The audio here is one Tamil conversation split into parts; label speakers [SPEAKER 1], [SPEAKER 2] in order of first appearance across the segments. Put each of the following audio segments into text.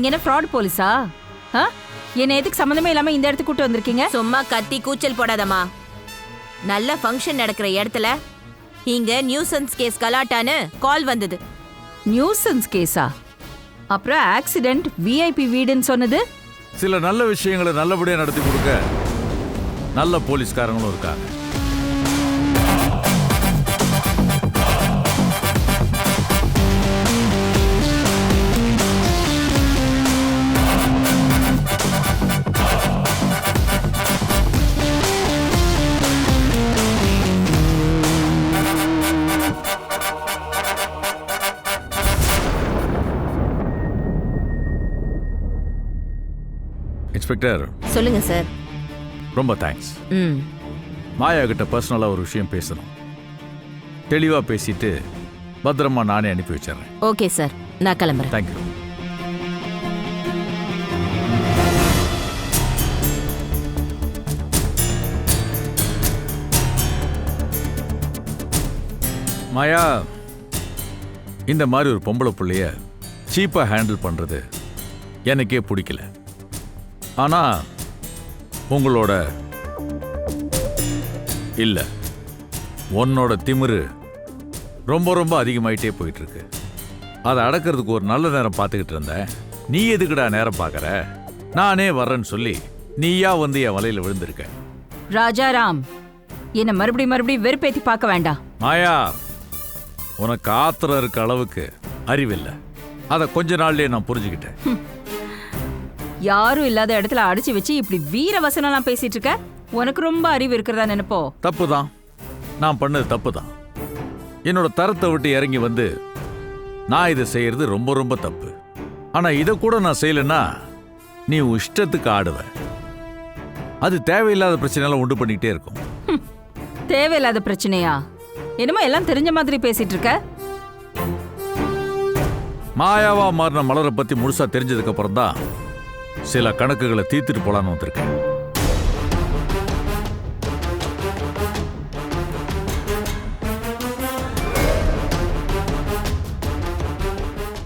[SPEAKER 1] நீங்க என்ன ஃப்ராட் போலீஸா? என்ன எதுக்கு சம்மந்தமே இல்லாம இந்த இடத்துக்கு கூட்டு வந்திருக்கீங்க?
[SPEAKER 2] சும்மா கத்தி கூச்சல் போடாதம்மா. நல்ல ஃபங்க்ஷன் நடக்கிற இடத்துல இங்க நியூசன்ஸ் கேஸ் கலாட்டான்னு கால் வந்தது.
[SPEAKER 1] நியூசன்ஸ் கேஸா? அப்புறம் ஆக்சிடென்ட், விஐபி வீடுன்னு சொன்னது?
[SPEAKER 3] சில நல்ல விஷயங்களை நல்லபடியா நடத்தி கொடுக்க நல்ல போலீஸ்காரங்களும் இருக்காங்க. இன்ஸ்பெக்டர்.
[SPEAKER 2] சொல்லுங்க சார்.
[SPEAKER 3] ரொம்ப தேங்க்ஸ். மாயா கிட்ட பர்சனலா ஒரு விஷயம் பேசணும். தெளிவா பேசிட்டு பத்திரமா நானே அனுப்பி வச்சிடறேன்.
[SPEAKER 2] ஓகே சார், நான் கிளம்புறேன்.
[SPEAKER 3] தேங்க்யூ. மாயா, இந்த மாதிரி ஒரு பொம்பளை பிள்ளைய சீப்பா ஹேண்டில் பண்றது எனக்கே பிடிக்கல. ஆனா உங்களோட இல்ல, உன்னோட திமிரு ரொம்ப ரொம்ப அதிகமாயிட்டே போயிட்டு இருக்கு. அதை அடக்கிறதுக்கு ஒரு நல்ல நேரம் பார்த்துக்கிட்டு இருந்தேன். நீ எதுக்குடா நேரம் பார்க்கற, நானே வர்றேன்னு சொல்லி நீயா வந்து என் வலையில விழுந்திருக்க.
[SPEAKER 1] ராஜாராம், என்ன மறுபடியும் வெறுப்பேத்தி பார்க்க வேண்டாம்.
[SPEAKER 3] மாயா, உனக்கு ஆத்திரம் இருக்க அளவுக்கு அறிவில்லை. அதை கொஞ்ச நாள்லயே நான் புரிஞ்சுக்கிட்டேன்.
[SPEAKER 1] யாரும் இல்லாத இடத்துல அடிச்சு வச்சு இப்படி வீர வசனம் பேசிட்டு இருக்க. உனக்கு ரொம்ப அறிவு இருக்கிறதா நினைப்போ?
[SPEAKER 3] தப்புதான், நான் பண்ணது தப்புதான். என்னோட தரத்தை விட்டு இறங்கி வந்து நான் இதை செய்யறது ரொம்ப ரொம்ப தப்பு. ஆனா இதை கூட நான் செய்யலன்னா நீ இஷ்டத்துக்கு ஆடுவ. அது தேவையில்லாத பிரச்சனைலாம் உண்டு பண்ணிக்கிட்டே இருக்கும்.
[SPEAKER 1] தேவையில்லாத பிரச்சனையா? என்னமோ எல்லாம் தெரிஞ்ச மாதிரி பேசிட்டு இருக்க.
[SPEAKER 3] மாயாவா மாறின மலரை பத்தி முழுசா தெரிஞ்சதுக்கு அப்புறம் தான் சில கணக்குகளை தீர்த்துட்டு போலான்னு வந்திருக்கேன்.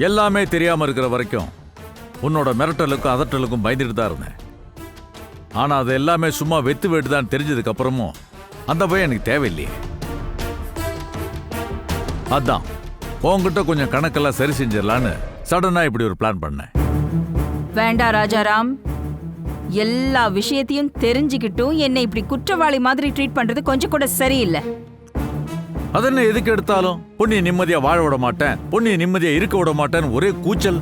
[SPEAKER 3] எல்லாமே தெரியாம இருக்கிற வரைக்கும் உன்னோட மிரட்டலுக்கும் அதட்டலுக்கும் பயந்துட்டு தான் இருந்தேன். ஆனா அது எல்லாமே சும்மா வெத்து வெட்டுதான் தெரிஞ்சதுக்கு அப்புறமும் அந்த பயம் எனக்கு தேவையில்லையே. அதான் உன்கிட்ட கொஞ்சம் கணக்கெல்லாம் சரி செஞ்சிடலான்னு சடனா இப்படி ஒரு பிளான் பண்ணேன்.
[SPEAKER 1] வேண்டாம் ராஜாராம், எல்லா விஷயத்தையும் தெரிஞ்சுக்கிட்டும் என்னை இப்படி குற்றவாளி மாதிரி ட்ரீட் பண்றது கொஞ்சம் கூட சரியில்லை.
[SPEAKER 3] அதென்ன எதுக்கு எடுத்தாலும் பொண்ணியை நிம்மதியா வாழ விட மாட்டேன், பொண்ணியை நிம்மதியா இருக்க விட மாட்டேன்னு ஒரே கூச்சல்.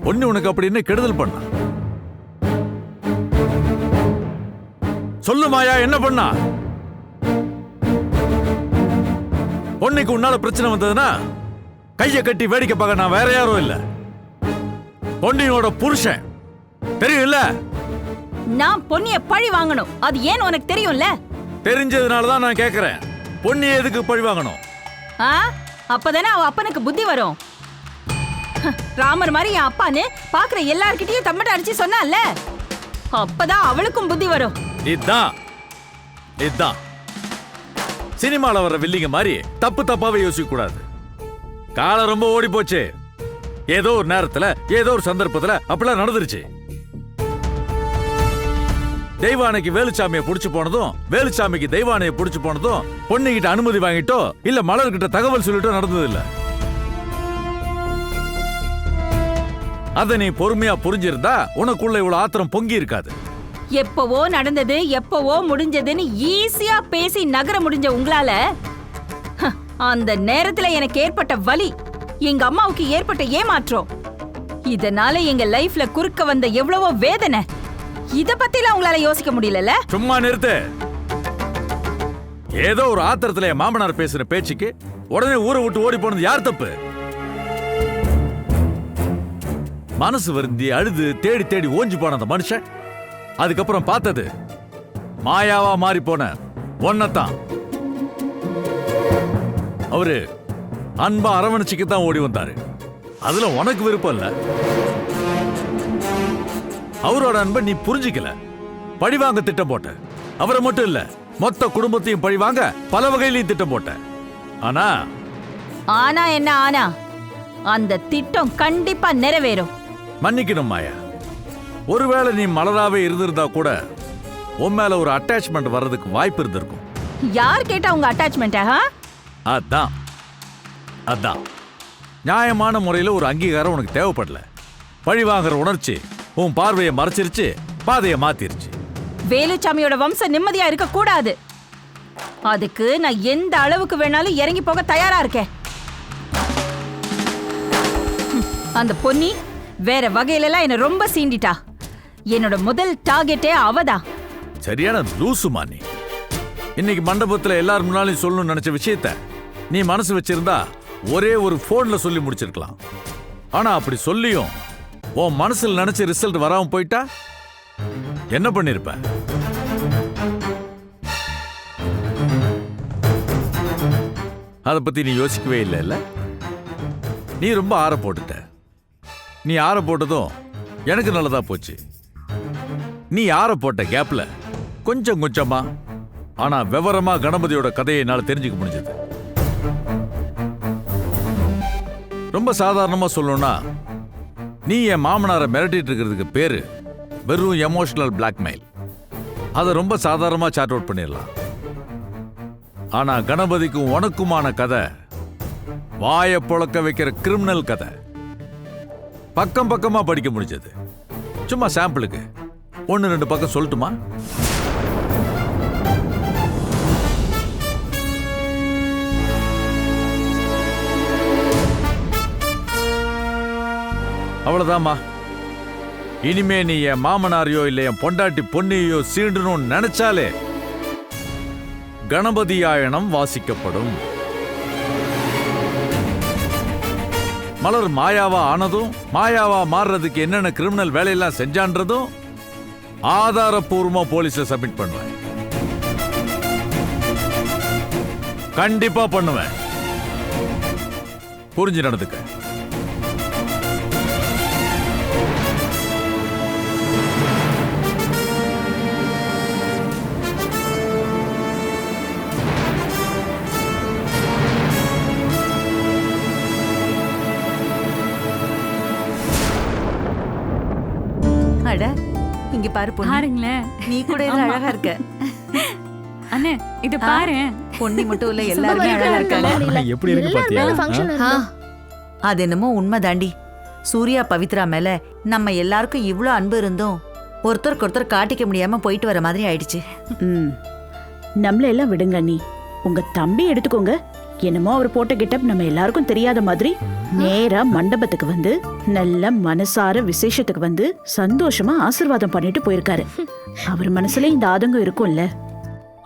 [SPEAKER 3] பொண்ணு உனக்கு அப்படி என்ன கெடுதல் பண்ண? சொல்லு மாயா, என்ன பண்ணா? பொண்ணுக்கு உன்னால பிரச்சனை வந்ததுன்னா கையை கட்டி வேடிக்கை பார்க்க நான் வேற யாரும் இல்ல, பொன்னியோட புருஷன். தெரியும்ல?
[SPEAKER 1] நான் பொன்னிய பழி வாங்கணும், அது ஏன் உனக்கு தெரியும்ல?
[SPEAKER 3] தெரிஞ்சதுனாலதான் நான் கேக்குறேன், பொன்னிய எதுக்கு பழி வாங்கணும்?
[SPEAKER 1] அப்பதானே அவ அப்பனுக்கு புத்தி வரும். ராமர் மாதிரி என் அப்பான்னு பாக்குற எல்லார்கிட்டயும் தம்மட்ட அடிச்சு சொன்னால, அப்பதான் அவளுக்கும் புத்தி வரும்.
[SPEAKER 3] இதான் சினிமால வர வில்லிங்க மாதிரி தப்பு தப்பாவே யோசிக்க கூடாது. காலம் ரொம்ப ஓடி போச்சு. ஏதோ ஒரு நேரத்துல ஏதோ ஒரு சந்தர்ப்பத்துல அப்படிலாம் நடந்துருச்சு. தெய்வானைக்கு வேலுச்சாமியை புடிச்சு போனதும், வேலுச்சாமிக்கு தெய்வானையை புடிச்சு போனதும் பொண்ணுகிட்ட அனுமதி வாங்கிட்டோ இல்ல மலர்கிட்ட தகவல் சொல்லிட்டோ நடந்தது இல்ல. அத நீ பொறுமையா புரிஞ்சிருந்தா உனக்குள்ள இவ்வளவு ஆத்திரம் பொங்கி இருக்காது.
[SPEAKER 1] எப்பவோ நடந்தது, எப்பவோ முடிஞ்சதுன்னு ஈஸியா பேசி நகர முடிஞ்ச உங்களால அந்த நேரத்துல எனக்கு ஏற்பட்ட வலி, எங்க அம்மாவுக்கு ஏற்பட்ட ஏமாற்றம், இதனால எங்க லைஃப்ல குறுக்க வந்த எவ்வளவோ வேதனை, இத பத்திலாம் உங்களால யோசிக்க முடியல.
[SPEAKER 3] சும்மா நிறுத்து. ஏதோ ஒரு ஆத்திரத்துல என் மாமனார் பேசுற பேச்சுக்கு உடனே ஊரை விட்டு ஓடி போனது யார் தப்பு? மனசு வருந்தி அழுது தேடி தேடி ஓஞ்சி போன அந்த மனுஷன் அதுக்கப்புறம் பார்த்தது மாயாவா மாறி போன ஒன்னதான். அவரு அன்பா அரவணைச்சுக்குத்தான் ஓடி வந்தாரு. அதுல உனக்கு விருப்பம் இல்ல. அவரோட அன்பை நீ புரிஞ்சிக்கல, பழிவாங்க திட்டம் போட்ட. அவரை மட்டும் இல்ல, மொத்த குடும்பத்தையும் பழிவாங்க பல வகையிலையும் திட்டம் போட்ட. ஆனா
[SPEAKER 1] ஆனா என்ன ஆனா? அந்த திட்டம் கண்டிப்பா நிறைவேறும்.
[SPEAKER 3] மன்னிக்கணும் மாயா, ஒருவேளை நீ மலராவே இருந்திருந்தா கூட உன் மேல ஒரு அட்டாச்மெண்ட் வர்றதுக்கு வாய்ப்பு இருந்திருக்கும்.
[SPEAKER 1] யார் கேட்டா உங்க அட்டாச்மெண்ட்?
[SPEAKER 3] அதான் அதான் நியாயமான முறையில் ஒரு அங்கீகாரம் உனக்கு தேவைப்படல. பழி வாங்குற உணர்ச்சி உன் பார்வையை மறைச்சிருச்சு, பாதையை மாத்திருச்சு.
[SPEAKER 1] வேலுச்சாமியோட வம்சம் நிம்மதியா இருக்க கூடாது. அதுக்கு நான் எந்த அளவுக்கு வேணாலும் இறங்கி போக தயாரா இருக்கேன். அந்த பொன்னி வேற வகையில எல்லாம் என்ன ரொம்ப சீண்டிட்டா. என்னோட முதல் டார்கெட்டே அவதான்.
[SPEAKER 3] சரியான லூசுமா நீ. இன்னைக்கு மண்டபத்துல எல்லாரும் முன்னாலும் சொல்லணும்னு நினைச்ச விஷயத்த நீ மனசு வச்சிருந்தா ஒரே ஒரு போன்ல சொல்லி முடிச்சிருக்கலாம். ஆனா அப்படி சொல்லியும் உன் மனசுல நினைச்ச ரிசல்ட் வராம போயிட்டா என்ன பண்ணிருப்ப? அத பத்தி நீ யோசிக்கவே இல்ல. நீ ரொம்ப ஆற போட்டுட்ட. நீ ஆற போட்டதும் எனக்கு நல்லதா போச்சு. நீ ஆற போட்ட கேப்ல கொஞ்சம் கொஞ்சமா ஆனா விவரமா கணபதியோட கதையை என்னால தெரிஞ்சுக்க முடிஞ்சது. ரொம்ப சாதாரணமா சொல்லணும்னா, நீ என் மாமனாரை மிரட்டிட்டு இருக்கிறதுக்கு பேரு வெறும் எமோஷனல் பிளாக்மெயில். அதை ரொம்ப சாதாரணமா சார்ட் அவுட் பண்ணிடலாம். ஆனா கணபதிக்கும் உனக்குமான கதை வாயை பொளக்க வைக்கிற கிரிமினல் கதை. பக்கம் பக்கமா படிக்க முடிஞ்சது. சும்மா சாம்பிளுக்கு 1-2 பக்கம் சொல்லட்டுமா? அவ்வளவுதாம்மா. இனிமே நீ என் மாமனாரையோ இல்ல என் பொண்டாட்டி பொன்னியோ சீண்டணும்னு நினைச்சாலே கணபதியாயனம் வாசிக்கப்படும். மலர் மாயாவா ஆனதும், மாயாவா மாறுறதுக்கு என்னென்ன கிரிமினல் வேலையெல்லாம் செஞ்சான்றதும் ஆதாரப்பூர்வமா போலீஸ்ல சப்மிட் பண்ணுவேன். கண்டிப்பா பண்ணுவேன். புரிஞ்சு நடந்துக்க.
[SPEAKER 4] அட, இங்க பாரு பொன்னி.
[SPEAKER 5] பாருங்களேன்,
[SPEAKER 4] நீ கூட எல்லாம் அழகா இருக்க.
[SPEAKER 5] அண்ணே இது பாரு.
[SPEAKER 4] பொன்னி மட்டும் இல்ல, எல்லாருமே அழகா இருக்காங்க.
[SPEAKER 6] எப்படி இருக்கு பாத்தியா?
[SPEAKER 4] அது என்னமோ உண்மை தாண்டி. சூர்யா பவித்ரா மேல நம்ம எல்லாருக்கும் இவ்ளோ அன்பு இருந்தும் ஒருத்தருக்கு ஒருத்தர் காட்டிக்க முடியாம போயிட்டு வர மாதிரி ஆயிடுச்சு.
[SPEAKER 7] நம்மள எல்லாம் விடுங்க. நீ உங்க தம்பி எடுத்துக்கோங்க. என்னமோ அவர் போட்ட கெட்டப் நம்ம எல்லாருக்கும் தெரியாத மாதிரி நேரா மண்டபத்துக்கு வந்து நல்ல மனசார விசேஷத்துக்கு வந்து சந்தோஷமா ஆசீர்வாதம் பண்ணிட்டு போயிருக்காரு. அவர் மனசுல இந்த ஆதங்கம் இருக்கும்ல.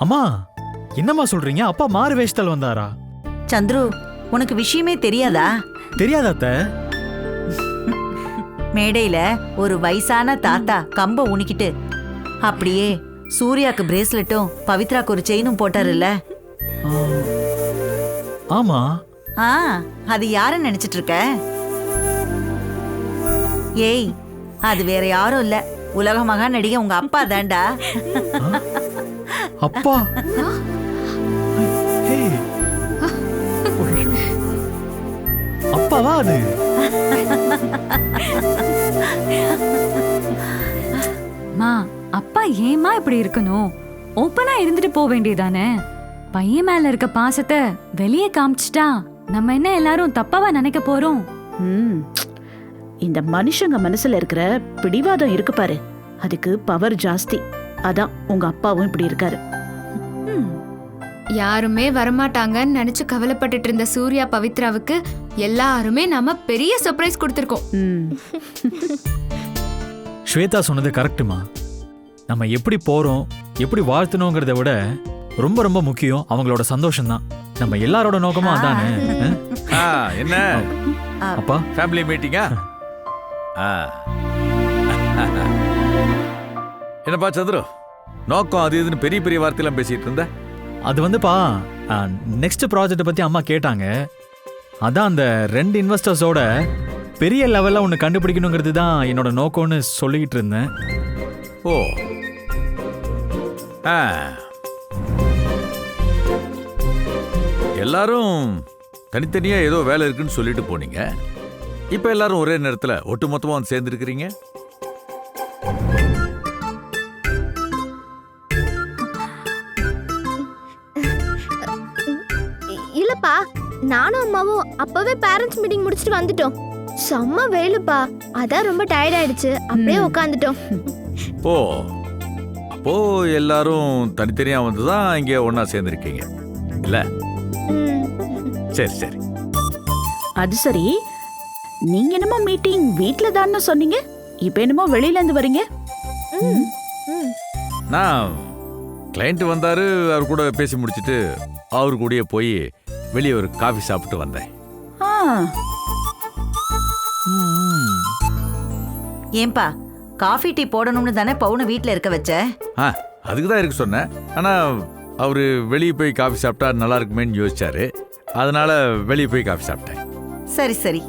[SPEAKER 6] அம்மா என்னம்மா சொல்றீங்க? அப்பா மாறு வேஷத்தால் வந்தாரா?
[SPEAKER 4] சந்துரு, உனக்கு விஷயமே தெரியாதா?
[SPEAKER 6] தெரியாதா அத்தை?
[SPEAKER 4] மேடையில ஒரு வயசான தாத்தா கம்ப உனிக்கிட்டு அப்படியே சூர்யாக்கு பிரேஸ்லெட்டும் பவித்ராக்கு ஒரு செயினும் போட்டாருல்ல.
[SPEAKER 6] ஆமா.
[SPEAKER 4] அது யாருன்னு நினைச்சிட்டு இருக்க? ஏய், அது வேற யாரும் இல்ல, உலக மகா நடிகை உங்க அப்பா தான்டா.
[SPEAKER 6] அப்பா? அப்பாவா அது?
[SPEAKER 5] மா, அப்பா ஏமா இப்படி இருக்கணும்? ஓப்பனா இருந்துட்டு போக வேண்டியதானே? பையன் மேல இருக்க பாசத்தை வெளியே காமிச்சிட்டா நம்ம என்ன எல்லாரும் தப்பாவா நினைக்க போறோம்?
[SPEAKER 7] இந்த மனுஷங்க மனசுல இருக்கிற பிடிவாதம் இருக்கு பாரு, அதுக்கு பவர் ஜாஸ்தி. அதான் உங்க அப்பாவும் இப்படி இருக்காரு.
[SPEAKER 8] யாருமே வரமாட்டாங்கன்னு நினைச்சு கவலைப்பட்டுட்டு இருந்த சூர்யா பவித்ராவுக்கு எல்லாருமே நாம பெரிய சர்ப்ரைஸ் கொடுத்திருக்கோம்.
[SPEAKER 6] ஸ்வேதா சொன்னது கரெக்டுமா. நம்ம எப்படி போறோம், எப்படி வாழ்த்தணுங்கிறத விட ரொம்ப ரொம்ப முக்கியம் அவங்களோட சந்தோஷம் தான். நம்ம எல்லாரோட நோக்கமும் அதானே.
[SPEAKER 3] என்ன
[SPEAKER 6] அப்பா,
[SPEAKER 3] ஃபேமிலி மீட்டிங்கா? என்னப்பா சந்திரு, நோக்கம் அது இதுன்னு பெரிய பெரிய வார்த்தையெல்லாம் பேசிட்டு இருந்த?
[SPEAKER 6] அது வந்துப்பா, நெக்ஸ்ட் ப்ராஜெக்ட் பத்தி அம்மா கேட்டாங்க. அதான் அந்த 2 இன்வெஸ்டர்ஸோட பெரிய லெவல்ல ஒன்று கண்டுபிடிக்கணுங்கிறது தான் என்னோட நோக்கம்னு சொல்லிக்கிட்டு இருந்தேன்.
[SPEAKER 3] ஓ, எல்லாரும் தனித்தனியா ஏதோ வேலை இருக்குன்னு சொல்லிட்டு போனீங்க. இப்ப எல்லாரும் ஒரே நேரத்துல ஒட்டுமொத்தமா வந்து சேர்ந்துருக்கிறீங்க.
[SPEAKER 9] இல்லப்பா, நானும் அம்மாவும் அப்பவே பேரண்ட்ஸ் மீட்டிங் முடிச்சுட்டு வந்துட்டோம். செம்ம வெயிலுப்பா, அதான் ரொம்ப டயர்ட் ஆயிடுச்சு, அப்படியே உட்காந்துட்டோம்.
[SPEAKER 3] ஓ, அப்போ எல்லாரும் தனித்தனியா வந்துதான் இங்க ஒன்னா சேர்ந்துருக்கீங்க இல்ல? சரி சரி.
[SPEAKER 7] அது சரி, நீங்க என்னமோ மீட்டிங் வீட்ல தான் சொன்னீங்க, இப்ப என்னமோ வெளியில இருந்து வரீங்க?
[SPEAKER 3] நான் கிளைண்ட் வந்தாரு, அவர் கூட பேசி முடிச்சிட்டு அவரு கூடயே போய் வெளியே ஒரு காஃபி சாப்பிட்டு வந்தேன்.
[SPEAKER 7] ஆ,
[SPEAKER 4] ஏன்பா காஃபி டீ போடணும்னு தானே பவுனை வீட்ல இருக்க வச்ச?
[SPEAKER 3] அதுக்கு தான் இருக்கு சொன்னேன். ஆனா அவரு வெளியே போய் காஃபி சாப்பிட்டா நல்லா இருக்குமேன்னு யோசிச்சாரு, அதனால வெளியே போய் காஃபி சாப்பிட்டேன்.
[SPEAKER 4] சரி சரி.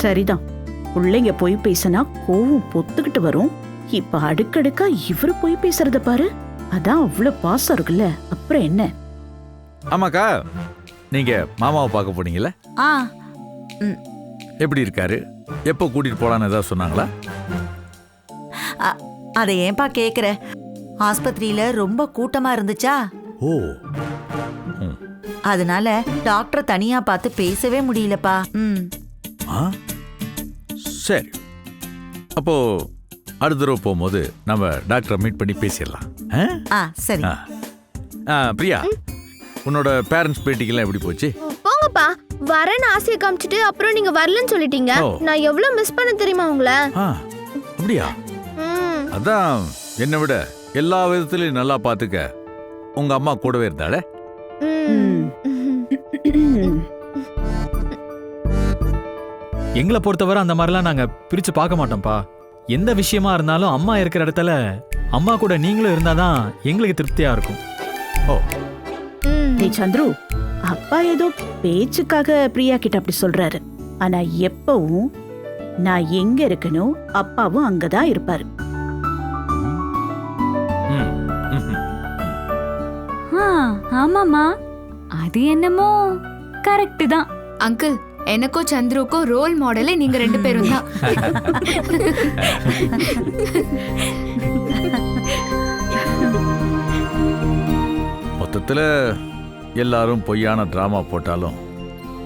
[SPEAKER 7] சரிதான். பிள்ளைங்க போய் பேசினா கோவம் பொத்துக்கிட்டு வரும். இப்ப அடுக்கடுக்கா இவரு போய் பேசுறத பாரு. அதான் அவ்வளவு பாசம் இருக்குல்ல, அப்புறம் என்ன?
[SPEAKER 3] ஆமாக்கா, நீங்க மாமாவை பார்க்க போனீங்கல்ல?
[SPEAKER 4] ஆ,
[SPEAKER 3] எப்படி இருக்காரு? எப்போ கூட்டிட்டு போலான்னு ஏதாவது சொன்னாங்களா?
[SPEAKER 4] அதை ஏன்பா கேக்குற? ஆஸ்பத்திரியில ரொம்ப கூட்டமா இருந்துச்சா,
[SPEAKER 3] ஓ,
[SPEAKER 4] அதனால டாக்டர் தனியா பார்த்து பேசவே முடியலப்பா.
[SPEAKER 3] சரி. அப்போ அடுத்த தடவை போகும்போது நம்ம டாக்டரை மீட் பண்ணி பேசிடலாம்.
[SPEAKER 4] சரி.
[SPEAKER 3] பிரியா, உன்னோட பேரண்ட்ஸ் பேட்டிக்கெல்லாம் எப்படி போச்சு?
[SPEAKER 9] போங்கப்பா, வரேன்னு ஆசையை காமிச்சிட்டு அப்புறம் நீங்க வரலன்னு சொல்லிட்டீங்க. நான் எவ்வளவு மிஸ் பண்ண தெரியுமா உங்களை?
[SPEAKER 3] அப்படியா? அதான் என்னை விட எல்லா விதத்திலையும் நல்லா பாத்துக்க உங்க அம்மா கூடவே இருந்தாளே.
[SPEAKER 6] எங்களை பொறுத்தவரை அந்த மாதிரிலாம் நாங்க பிரிச்சு பார்க்க மாட்டோம்ப்பா. எந்த விஷயமா இருந்தாலும் அம்மா இருக்கிற இடத்துல அம்மா கூட நீங்களும் இருந்தாதான் எங்களுக்கு திருப்தியா இருக்கும்.
[SPEAKER 3] ஓ,
[SPEAKER 7] டேய் சந்துரு, அப்பா ஏதோ பேச்சுக்காக பிரியா கிட்ட அப்படி சொல்றாரு. ஆனா எப்பவும் நான் எங்க இருக்கணும், அப்பாவும் அங்கதான் இருப்பாரு.
[SPEAKER 5] ஆமாமா, அது என்னமோ கரெக்ட் தான்.
[SPEAKER 8] அங்கிள், எனக்கும் சந்துருக்கும் ரோல் மாடலே நீங்க 2 பேரும் தான்.
[SPEAKER 3] மொத்தத்துல எல்லாரும் பொய்யான டிராமா போட்டாலும்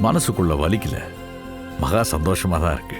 [SPEAKER 3] மனசுக்குள்ள வலிக்கல, மகா சந்தோஷமா தான் இருக்கு.